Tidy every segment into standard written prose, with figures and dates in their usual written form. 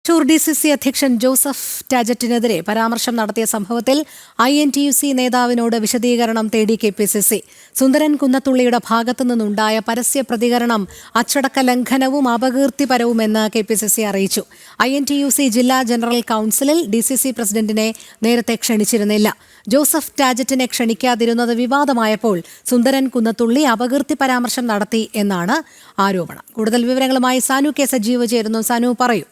Thrissur DCC അധ്യക്ഷൻ Joseph ടാജറ്റിനെതിരെ പരാമർശം നടത്തിയ സംഭവത്തിൽ INTUC നേതാവിനോട് വിശദീകരണം തേടി KPCC. സുന്ദരൻ കുന്നത്തുള്ളിയുടെ ഭാഗത്തു നിന്നുണ്ടായ പരസ്യ പ്രതികരണം അച്ചടക്ക ലംഘനവും അപകീർത്തിപരവുമെന്ന് KPCC അറിയിച്ചു. INTUC ജില്ലാ ജനറൽ കൌൺസിലിൽ DCC പ്രസിഡന്റിനെ നേരത്തെ ക്ഷണിച്ചിരുന്നില്ല. ജോസഫ് ടാജറ്റിനെ ക്ഷണിക്കാതിരുന്നത് വിവാദമായപ്പോൾ സുന്ദരൻ കുന്നത്തുള്ളി അപകീർത്തി പരാമർശം നടത്തി എന്നാണ് ആരോപണം. കൂടുതൽ വിവരങ്ങളുമായി സാനു കെ സജീവ് ചേരുന്നു. സാനു, പറയൂ.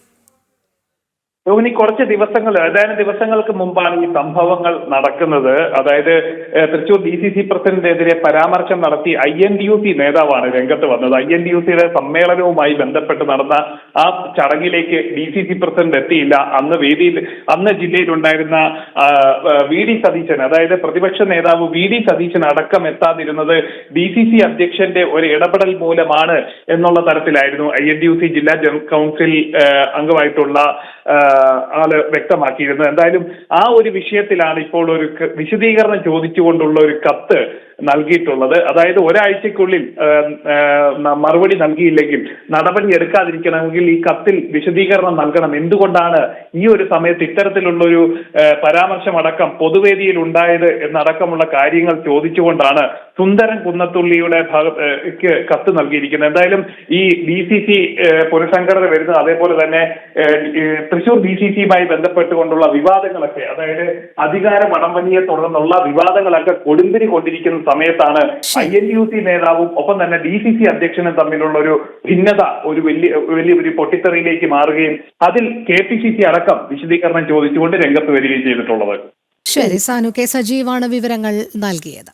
ഇനി കുറച്ച് ഏതാനും ദിവസങ്ങൾക്ക് മുമ്പാണ് ഈ സംഭവങ്ങൾ നടക്കുന്നത്. അതായത് തൃശൂർ DCC പ്രസിഡന്റിനെതിരെ പരാമർശം നടത്തി INTUC നേതാവാണ് രംഗത്ത് വന്നത്. INTUCയുടെ സമ്മേളനവുമായി ബന്ധപ്പെട്ട് നടന്ന ആ ചടങ്ങിലേക്ക് DCC പ്രസിഡന്റ് എത്തിയില്ല. അന്ന് ജില്ലയിലുണ്ടായിരുന്ന VD സതീശൻ, അതായത് പ്രതിപക്ഷ നേതാവ് VD സതീശൻ അടക്കം എത്താതിരുന്നത് DCC അധ്യക്ഷന്റെ ഒരു ഇടപെടൽ മൂലമാണ് എന്നുള്ള തരത്തിലായിരുന്നു INTUC ജില്ലാ ജനറൽ കൗൺസിൽ അംഗമായിട്ടുള്ള ആള് വ്യക്തമാക്കിയിരുന്നത്. എന്തായാലും ആ ഒരു വിഷയത്തിലാണ് ഇപ്പോൾ ഒരു വിശദീകരണം ചോദിച്ചുകൊണ്ടുള്ള ഒരു കത്ത് നൽകിയിട്ടുള്ളത്. അതായത് ഒരാഴ്ചക്കുള്ളിൽ മറുപടി നൽകിയില്ലെങ്കിൽ നടപടി എടുക്കാതിരിക്കണമെങ്കിൽ ഈ കത്തിൽ വിശദീകരണം നൽകണം. എന്തുകൊണ്ടാണ് ഈ ഒരു സമയത്ത് ഇത്തരത്തിലുള്ളൊരു പരാമർശമടക്കം പൊതുവേദിയിൽ ഉണ്ടായത് എന്നടക്കമുള്ള കാര്യങ്ങൾ ചോദിച്ചുകൊണ്ടാണ് സുന്ദരൻ കുന്നത്തുള്ളിയുടെ ഭാഗത്തേക്ക് കത്ത് നൽകിയിരിക്കുന്നത്. എന്തായാലും ഈ DCC പുനഃസംഘടന വരുന്നത്, അതേപോലെ തന്നെ തൃശൂർ DCCയുമായി ബന്ധപ്പെട്ടുകൊണ്ടുള്ള വിവാദങ്ങളൊക്കെ, അതായത് അധികാര വടംവലിയെ തുടർന്നുള്ള വിവാദങ്ങളൊക്കെ കൊടുമ്പിരി കൊണ്ടിരിക്കുന്ന സമയത്താണ് INTUC നേതാവും ഒപ്പം തന്നെ DCC അധ്യക്ഷനും തമ്മിലുള്ള ഒരു ഭിന്നത ഒരു വലിയൊരു പൊട്ടിത്തെറിയിലേക്ക് മാറുകയും അതിൽ KPCC അടക്കം വിശദീകരണം ചോദിച്ചുകൊണ്ട് രംഗത്ത് വരികയും ചെയ്തിട്ടുള്ളത്. ശരി, സാനു കെ സജീവാണ് വിവരങ്ങൾ നൽകിയത്.